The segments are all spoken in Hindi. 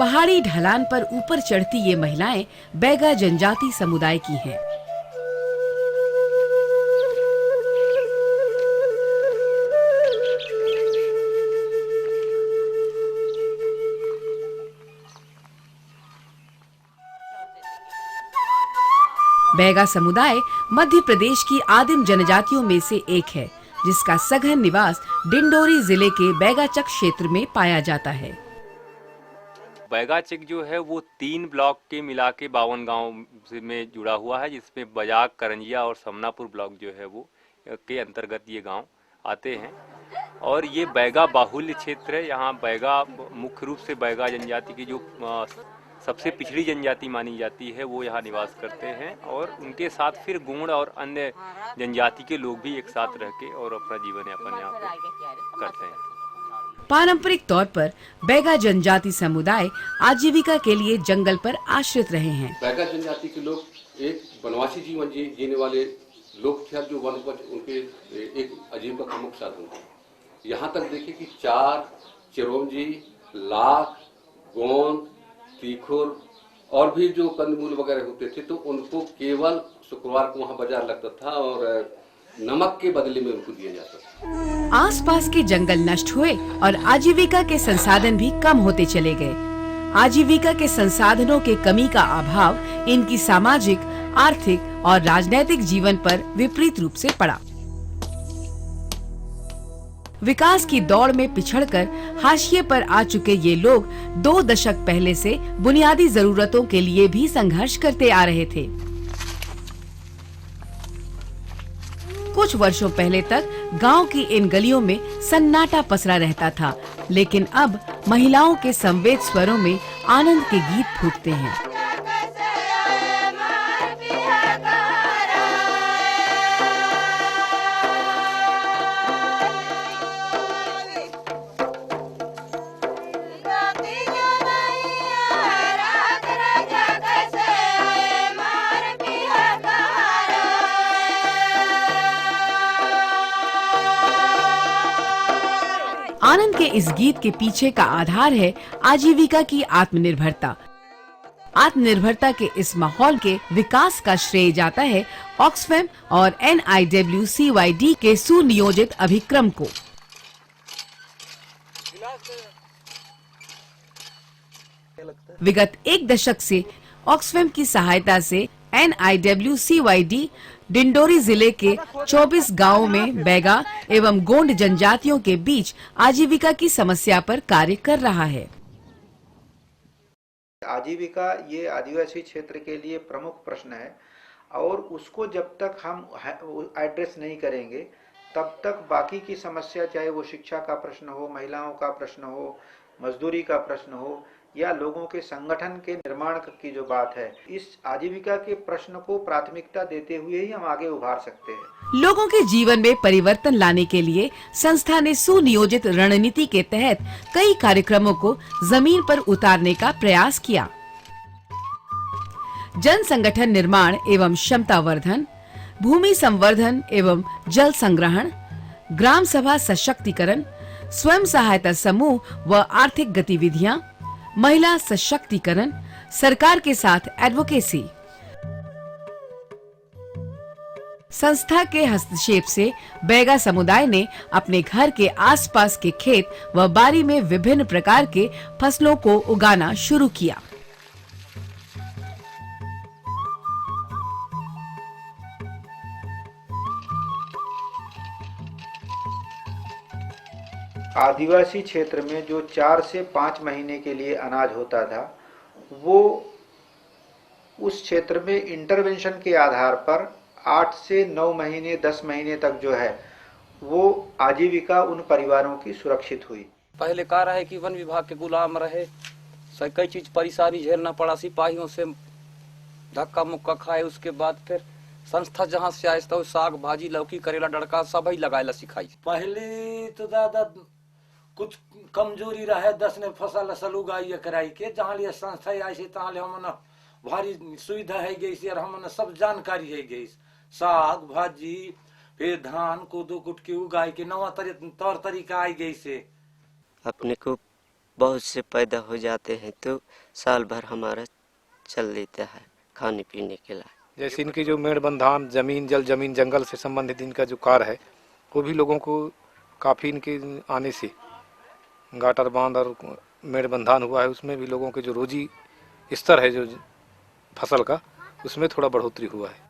पहाड़ी ढलान पर ऊपर चढ़ती ये महिलाएं बैगा जनजाति समुदाय की हैं। बैगा समुदाय मध्य प्रदेश की आदिम जनजातियों में से एक है, जिसका सघन निवास डिंडोरी जिले के बैगाचक क्षेत्र में पाया जाता है। बैगाचक जो है वो 3 ब्लॉक के मिला के 52 गाँव में जुड़ा हुआ है, जिसमें बजाग, करंजिया और समनापुर ब्लॉक जो है वो के अंतर्गत ये गांव आते हैं। और ये बैगा बाहुल्य क्षेत्र है। यहाँ बैगा मुख्य रूप से बैगा जनजाति की जो सबसे पिछड़ी जनजाति मानी जाती है वो यहाँ निवास करते हैं, और उनके साथ फिर गोंड और अन्य जनजाति के लोग भी एक साथ रह के और अपना जीवन यापन यहाँ पे करते हैं। पारंपरिक तौर पर बैगा जनजाति समुदाय आजीविका के लिए जंगल पर आश्रित रहे हैं। बैगा जनजाति के लोग एक वनवासी जीवन जीने वाले लोग थे, जो वनोपज उनके एक आजीविका का मुख्य साधन था। यहाँ तक देखे कि चार, चिरौंजी, लाख, गोंद, तीखुर और भी जो कंदमूल वगैरह होते थे, तो उनको केवल शुक्रवार को वहाँ बाजार लगता था और नमक के बदले में उनको दिया जाता था। आसपास के जंगल नष्ट हुए और आजीविका के संसाधन भी कम होते चले गए। आजीविका के संसाधनों के कमी का अभाव इनकी सामाजिक, आर्थिक और राजनैतिक जीवन पर विपरीत रूप से पड़ा। विकास की दौड़ में पिछड़कर हाशिए पर आ चुके ये लोग 2 दशक पहले से बुनियादी जरूरतों के लिए भी संघर्ष करते आ रहे थे। कुछ वर्षों पहले तक गांव की इन गलियों में सन्नाटा पसरा रहता था, लेकिन अब महिलाओं के संवेद स्वरों में आनंद के गीत फूटते हैं। आनंद के इस गीत के पीछे का आधार है आजीविका की आत्मनिर्भरता। आत्मनिर्भरता के इस माहौल के विकास का श्रेय जाता है ऑक्सफैम और NIWCYD के सुनियोजित अभिक्रम को। विगत 1 दशक से ऑक्सफैम की सहायता से NIWCYD डिंडोरी जिले के 24 गांवों में बैगा एवं गोंड जनजातियों के बीच आजीविका की समस्या पर कार्य कर रहा है। आजीविका ये आदिवासी क्षेत्र के लिए प्रमुख प्रश्न है, और उसको जब तक हम एड्रेस नहीं करेंगे तब तक बाकी की समस्या, चाहे वो शिक्षा का प्रश्न हो, महिलाओं का प्रश्न हो, मजदूरी का प्रश्न हो, या लोगों के संगठन के निर्माण की जो बात है, इस आजीविका के प्रश्न को प्राथमिकता देते हुए ही हम आगे उभार सकते हैं। लोगों के जीवन में परिवर्तन लाने के लिए संस्था ने सुनियोजित रणनीति के तहत कई कार्यक्रमों को जमीन पर उतारने का प्रयास किया। जन संगठन निर्माण एवं क्षमता वर्धन, भूमि संवर्धन एवं जल संग्रहण, ग्राम सभा सशक्तिकरण, स्वयं सहायता समूह व आर्थिक गतिविधियां, महिला सशक्तिकरण, सरकार के साथ एडवोकेसी। संस्था के हस्तक्षेप से बैगा समुदाय ने अपने घर के आसपास के खेत व बारी में विभिन्न प्रकार के फसलों को उगाना शुरू किया। आदिवासी क्षेत्र में जो 4 से 5 महीने के लिए अनाज होता था, वो उस क्षेत्र में इंटरवेंशन के आधार पर 8 से 9 महीने 10 महीने तक जो है वो आजीविका उन परिवारों की सुरक्षित हुई। पहले कह रहा है कि वन विभाग के गुलाम रहे, कई चीज परेशानी झेलना पड़ा, सिपाहियों से धक्का मुक्का खाए। उसके बाद फिर संस्था जहाँ से आए तो साग भाजी लौकी करेला डड़का सब ही लगाए सिखाई। पहले तो दादा कुछ कमजोरी रहे, 10 ने फसल असल उगाई कराई के, जहाँ लिए संस्था आई से तहाँ हम भारी सुविधा है गई और हम सब जानकारी है गई। साग भाजी फिर धान कोदो कुटकी उगाई के नवा तौर तरीका आई गई से। अपने को बहुत से पैदा हो जाते हैं तो साल भर हमारा चल लेता है खाने पीने के लिए। जैसे इनकी जो मेड़बंधान जमीन जमीन जंगल से संबंधित इनका जो कार्य है वो भी लोगों को काफ़ी इनके आने से गाटर बांध और मेड़बंधान हुआ है, उसमें भी लोगों के जो रोजी स्तर है जो फसल का उसमें थोड़ा बढ़ोतरी हुआ है।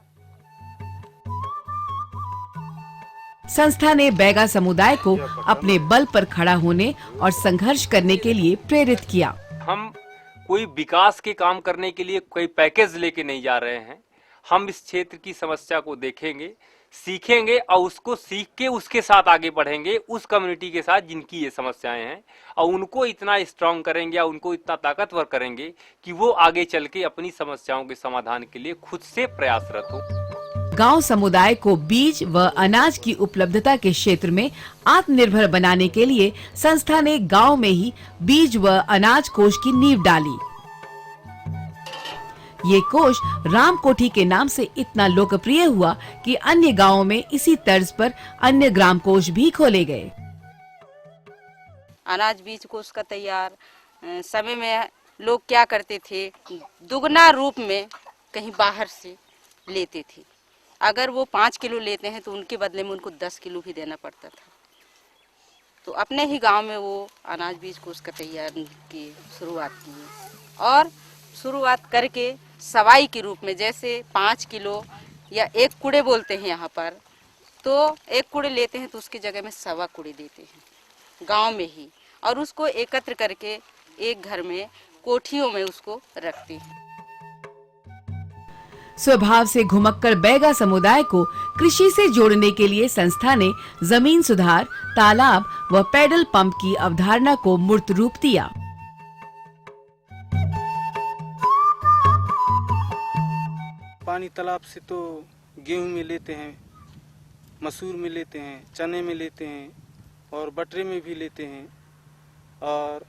संस्था ने बैगा समुदाय को अपने बल पर खड़ा होने और संघर्ष करने के लिए प्रेरित किया। हम कोई विकास के काम करने के लिए कोई पैकेज लेके नहीं जा रहे हैं। हम इस क्षेत्र की समस्या को देखेंगे, सीखेंगे और उसको सीख के उसके साथ आगे बढ़ेंगे, उस कम्युनिटी के साथ जिनकी ये समस्याएं हैं, और उनको इतना स्ट्रांग करेंगे और उनको इतना ताकतवर करेंगे कि वो आगे चल के अपनी समस्याओं के समाधान के लिए खुद से प्रयासरत हो। गांव समुदाय को बीज व अनाज की उपलब्धता के क्षेत्र में आत्मनिर्भर बनाने के लिए संस्था ने गांव में ही बीज व अनाज कोष की नींव डाली। ये कोष राम कोठी के नाम से इतना लोकप्रिय हुआ कि अन्य गांवों में इसी तर्ज पर अन्य ग्राम कोष भी खोले गए। अनाज बीज कोष का तैयार समय में लोग क्या करते थे, दुगना रूप में कहीं बाहर से लेते थे। अगर वो 5 किलो लेते हैं तो उनके बदले में उनको 10 किलो भी देना पड़ता था। तो अपने ही गांव में वो अनाज बीज कोष का तैयार की शुरुआत की और शुरुआत करके सवाई के रूप में, जैसे 5 किलो या 1 कूड़े बोलते हैं यहाँ पर, तो 1 कूड़े लेते हैं तो उसकी जगह में 1.25 कूड़े देते हैं गांव में ही, और उसको एकत्र करके एक घर में कोठियों में उसको रखते हैं। स्वभाव से घुमक्कड़ बैगा समुदाय को कृषि से जोड़ने के लिए संस्था ने जमीन सुधार, तालाब व पैडल पंप की अवधारणा को मूर्त रूप दिया। पानी तालाब से तो गेहूं में लेते हैं, मसूर में लेते हैं, चने में लेते हैं और बटरे में भी लेते हैं और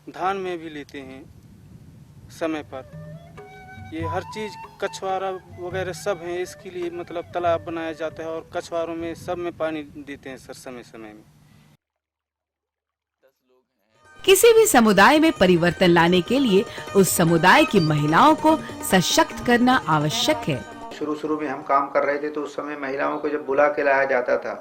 धान में भी लेते हैं समय पर। ये हर चीज़ कछवारा वगैरह सब हैं, इसके लिए मतलब तालाब बनाया जाता है और कछवारों में सब में पानी देते हैं सर समय समय में। किसी भी समुदाय में परिवर्तन लाने के लिए उस समुदाय की महिलाओं को सशक्त करना आवश्यक है। शुरू में हम काम कर रहे थे तो उस समय महिलाओं को जब बुला के लाया जाता था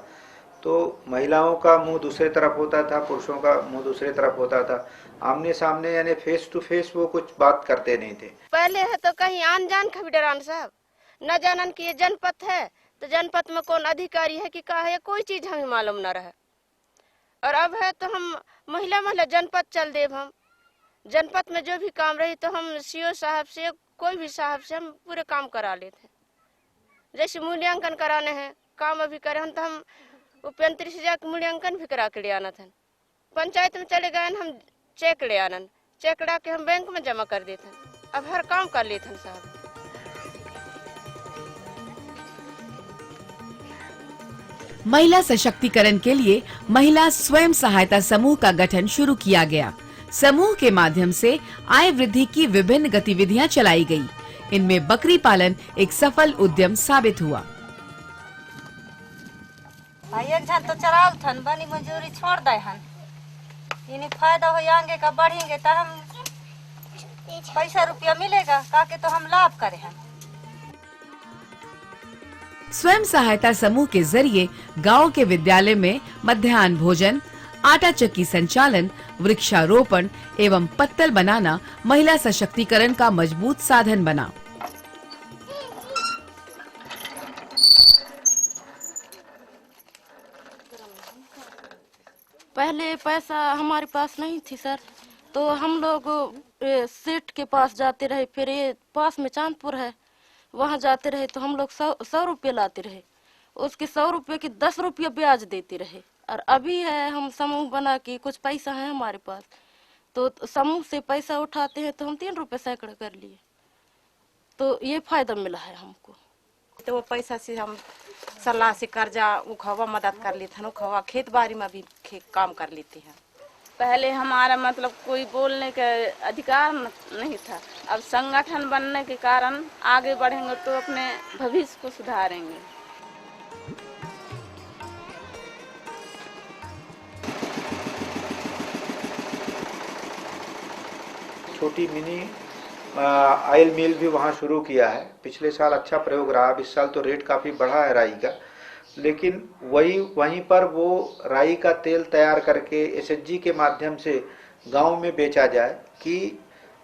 तो महिलाओं का मुंह दूसरे तरफ होता था, पुरुषों का मुंह दूसरे तरफ होता था। आमने सामने यानी फेस टू फेस वो कुछ बात करते नहीं थे। पहले है तो कहीं आन जान का भी डरान साहब, न जानन कि ये जनपद है तो जनपद में कौन अधिकारी है कि का है, कोई चीज हमें मालूम न रहे। और अब है तो हम महिला जनपद चल देव, हम जनपद में जो भी काम रही तो हम सीओ साहब से कोई भी साहब से हम पूरे काम करा लेते। जैसे मूल्यांकन कराने हैं काम अभी करे हम तो हम उपेंद्र से जाकर मूल्यांकन भी करा के ले आना था। पंचायत में चले गए हम चेक ले आना, चेक ला के हम बैंक में जमा कर देते। अब हर काम कर लेते साहब। महिला सशक्तिकरण के लिए महिला स्वयं सहायता समूह का गठन शुरू किया गया। समूह के माध्यम से आय वृद्धि की विभिन्न गतिविधियां चलाई गई। इनमें बकरी पालन एक सफल उद्यम साबित हुआ। एक झन तो चराल थन बनी मजूरी छोड़ दे हन, इन्हें फायदा हो आगे का बढ़ेंगे तो हम पैसा रुपया मिलेगा काके तो हम लाभ करे हैं। स्वयं सहायता समूह के जरिए गांव के विद्यालय में मध्याह्न भोजन, आटा चक्की संचालन, वृक्षारोपण एवं पत्तल बनाना महिला सशक्तिकरण का मजबूत साधन बना। पहले पैसा हमारे पास नहीं थी सर, तो हम लोग सेठ के पास जाते रहे, फिर ये पास में चांदपुर है वहाँ जाते रहे तो हम लोग 100 रुपये लाते रहे, उसके 100 रुपये की 10 रुपये ब्याज देते रहे। और अभी है हम समूह बना के कुछ पैसा है हमारे पास तो समूह से पैसा उठाते हैं तो हम 3 रुपये सैकड़ा कर लिए, तो ये फायदा मिला है हमको। तो वो पैसा से हम सलाह से कर्जा उखावा मदद कर लेते हैं, उखावा खेत बाड़ी में भी काम कर लेते हैं। पहले हमारा मतलब कोई बोलने का अधिकार नहीं था, अब संगठन बनने के कारण आगे बढ़ेंगे तो अपने भविष्य को सुधारेंगे। छोटी मिनी ऑयल मिल भी वहाँ शुरू किया है। पिछले साल अच्छा प्रयोग रहा, इस साल तो रेट काफ़ी बढ़ा है राई का, लेकिन वहीं पर वो राई का तेल तैयार करके एसएचजी के माध्यम से गांव में बेचा जाए कि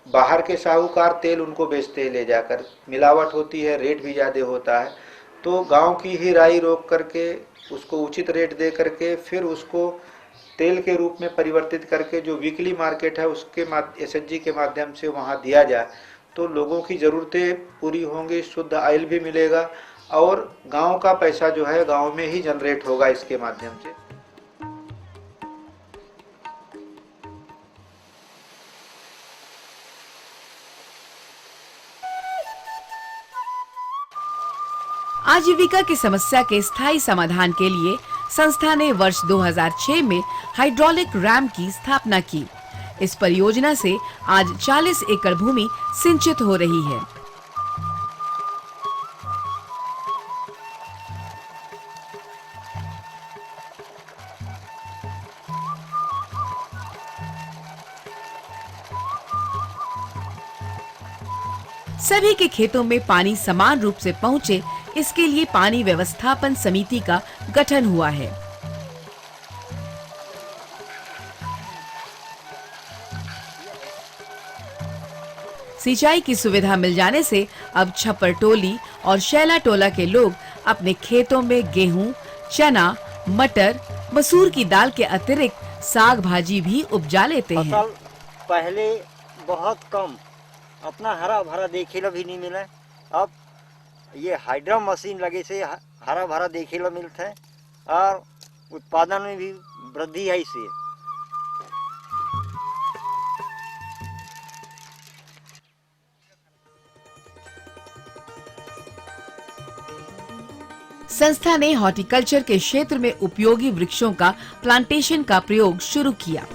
बाहर के साहूकार तेल उनको बेचते हैं ले जाकर, मिलावट होती है, रेट भी ज़्यादा होता है। तो गांव की ही राई रोक करके उसको उचित रेट दे करके फिर उसको तेल के रूप में परिवर्तित करके जो वीकली मार्केट है उसके एसएचजी के माध्यम से वहाँ दिया जाए तो लोगों की ज़रूरतें पूरी होंगी, शुद्ध ऑयल भी मिलेगा और गांव का पैसा जो है गांव में ही जनरेट होगा इसके माध्यम से। आजीविका की समस्या के स्थायी समाधान के लिए संस्था ने वर्ष 2006 में हाइड्रोलिक रैम की स्थापना की। इस परियोजना से आज 40 एकड़ भूमि सिंचित हो रही है। सभी के खेतों में पानी समान रूप से पहुंचे, इसके लिए पानी व्यवस्थापन समिति का गठन हुआ है। सिंचाई की सुविधा मिल जाने से अब छप्पर टोली और शैला टोला के लोग अपने खेतों में गेहूं, चना, मटर, मसूर की दाल के अतिरिक्त साग भाजी भी उपजा लेते हैं। पहले बहुत कम अपना हरा भरा देखेला भी नहीं मिला, अब ये हाइड्रा मशीन लगे से हरा भरा देखेला मिलता है और उत्पादन में भी वृद्धि है इससे। संस्था ने हॉर्टिकल्चर के क्षेत्र में उपयोगी वृक्षों का प्लांटेशन का प्रयोग शुरू किया।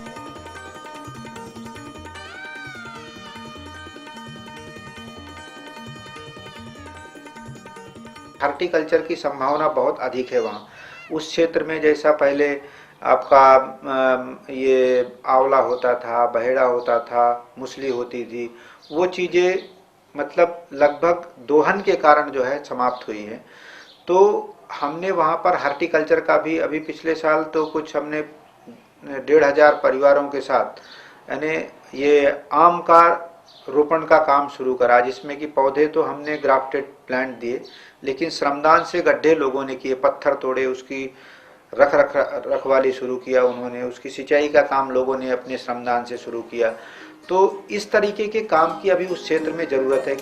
हॉर्टिकल्चर की संभावना बहुत अधिक है वहाँ उस क्षेत्र में। जैसा पहले आपका ये आंवला होता था, बहेड़ा होता था, मूसली होती थी, वो चीज़ें मतलब लगभग दोहन के कारण जो है समाप्त हुई हैं। तो हमने वहाँ पर हॉर्टिकल्चर का भी अभी पिछले साल तो कुछ हमने 1500 परिवारों के साथ यानी ये आम का रोपण का काम शुरू करा, जिसमें कि पौधे तो हमने ग्राफ्टेड प्लांट दिए, लेकिन श्रमदान से गड्ढे लोगों ने किए, पत्थर तोड़े, उसकी रखवाली शुरू किया उन्होंने, उसकी सिंचाई का काम लोगों ने अपने श्रमदान से शुरू किया। तो इस तरीके के काम की अभी उस क्षेत्र में जरूरत है।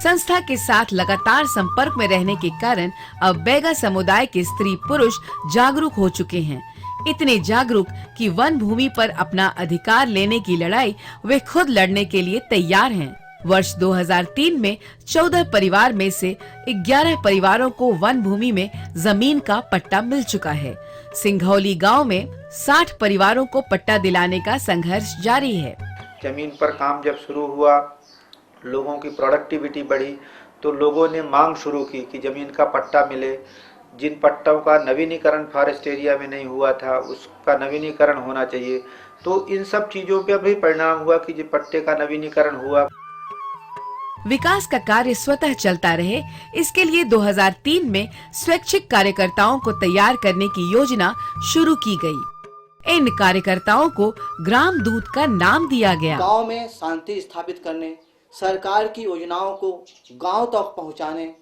संस्था के साथ लगातार संपर्क में रहने के कारण अब बैगा समुदाय के स्त्री पुरुष जागरूक हो चुके हैं। इतने जागरूक कि वन भूमि पर अपना अधिकार लेने की लड़ाई वे खुद लड़ने के लिए तैयार हैं। वर्ष 2003 में 14 परिवार में से 11 परिवारों को वन भूमि में जमीन का पट्टा मिल चुका है। सिंघौली गांव में 60 परिवारों को पट्टा दिलाने का संघर्ष जारी है। जमीन पर काम जब शुरू हुआ, लोगों की प्रोडक्टिविटी बढ़ी, तो लोगों ने मांग शुरू की कि जमीन का पट्टा मिले। जिन पट्टों का नवीनीकरण फॉरेस्ट एरिया में नहीं हुआ था उसका नवीनीकरण होना चाहिए। तो इन सब चीजों पे भी परिणाम हुआ कि जो पट्टे का नवीनीकरण हुआ। विकास का कार्य स्वतः चलता रहे, इसके लिए 2003 में स्वैच्छिक कार्यकर्ताओं को तैयार करने की योजना शुरू की गई। इन कार्यकर्ताओं को ग्राम दूत का नाम दिया गया। गांव में शांति स्थापित करने, सरकार की योजनाओं को गांव तक पहुंचाने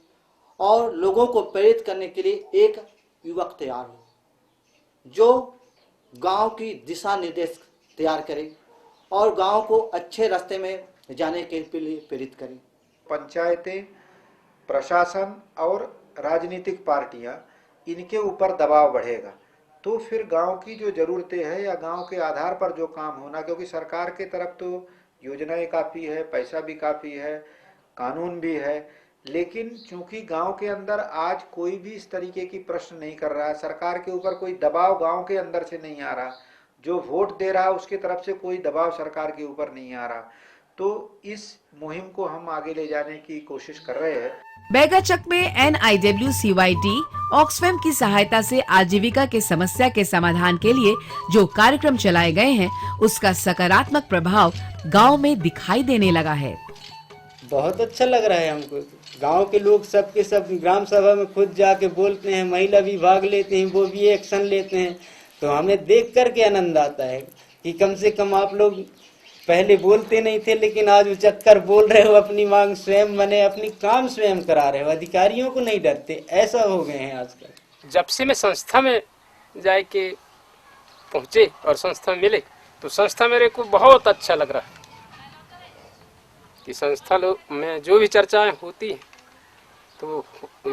और लोगों को प्रेरित करने के लिए एक युवक तैयार हो, जो गांव की दिशा निर्देश तैयार करे और गांव को अच्छे रास्ते में जाने के लिए प्रेरित करे। पंचायतें, प्रशासन और राजनीतिक पार्टियां, इनके ऊपर दबाव बढ़ेगा तो फिर गांव की जो जरूरतें हैं या गांव के आधार पर जो काम होना, क्योंकि सरकार के तरफ तो योजनाएं काफ़ी है, पैसा भी काफ़ी है, कानून भी है, लेकिन चूंकि गांव के अंदर आज कोई भी इस तरीके की प्रश्न नहीं कर रहा है, सरकार के ऊपर कोई दबाव गांव के अंदर से नहीं आ रहा, जो वोट दे रहा है उसके तरफ से कोई दबाव सरकार के ऊपर नहीं आ रहा, तो इस मुहिम को हम आगे ले जाने की कोशिश कर रहे हैं। बैगाचक में NIWCYT ऑक्सफैम की सहायता से आजीविका के समस्या के समाधान के लिए जो कार्यक्रम चलाए गए हैं, उसका सकारात्मक प्रभाव गांव में दिखाई देने लगा है। बहुत अच्छा लग रहा है हमको। गांव के लोग सब के सब ग्राम सभा में खुद जाके बोलते हैं, महिला भी भाग लेते हैं, वो भी एक्शन लेते हैं, तो हमें देख करके आनंद आता है कि कम से कम आप लोग पहले बोलते नहीं थे, लेकिन आज उचक्कर बोल रहे हो, अपनी मांग स्वयं बने, अपनी काम स्वयं करा रहे हो, अधिकारियों को नहीं डरते, ऐसा हो गए हैं आजकल। जब से मैं संस्था में जाके पहुँचे और संस्था में मिले, तो संस्था मेरे को बहुत अच्छा लग रहा है कि संस्था में जो भी चर्चाएं होती हैं, तो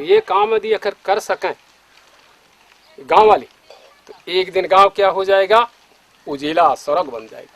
ये काम यदि अगर कर सकें गांव वाले, तो एक दिन गांव क्या हो जाएगा, उजीला स्वर्ग बन जाएगा।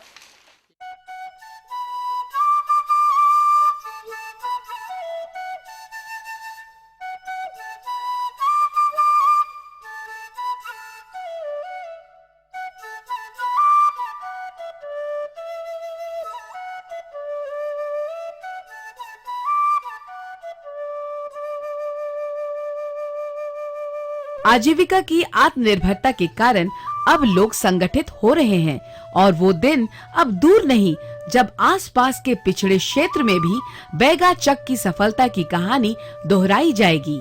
आजीविका की आत्मनिर्भरता के कारण अब लोग संगठित हो रहे हैं और वो दिन अब दूर नहीं जब आसपास के पिछड़े क्षेत्र में भी बैगाचक की सफलता की कहानी दोहराई जाएगी।